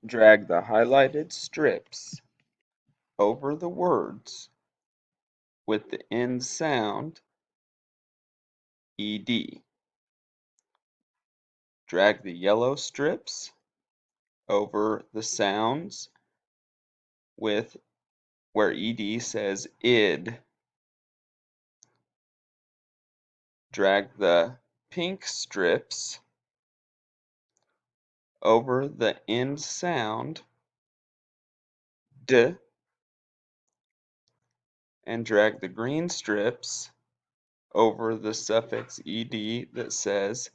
Drag the highlighted strips over the words with the end sound ed. Drag the yellow strips over the sounds with where ed says id. Drag the pink strips over the end sound d, and drag the green strips over the suffix ed that says